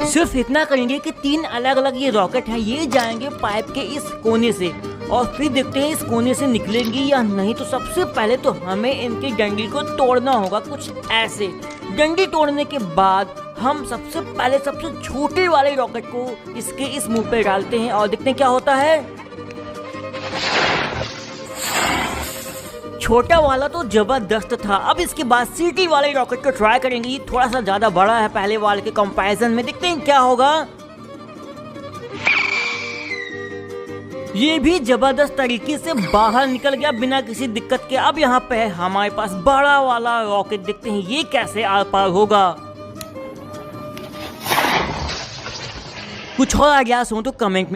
सिर्फ इतना करेंगे कि 3 अलग अलग ये रॉकेट हैं, ये जाएंगे पाइप के इस कोने से और फिर देखते हैं इस कोने से निकलेंगी या नहीं। तो सबसे पहले तो हमें इनकी डंडी को तोड़ना होगा, कुछ ऐसे। डंडी तोड़ने के बाद हम सबसे पहले सबसे छोटे वाले रॉकेट को इसके इस मुंह पे डालते हैं और देखते हैं क्या होता है। छोटा वाला तो जबरदस्त था। अब इसके बाद सीटी वाले रॉकेट को ट्राई करेंगे, ये थोड़ा सा ज्यादा बड़ा है पहले वाले के कंपैरिजन में, देखते हैं क्या होगा। ये भी जबरदस्त तरीके से बाहर निकल गया बिना किसी दिक्कत के। अब यहाँ पे हमारे पास बड़ा वाला रॉकेट, देखते हैं ये कैसे आर पार होगा। कुछ और आइडियाज हो तो कमेंट में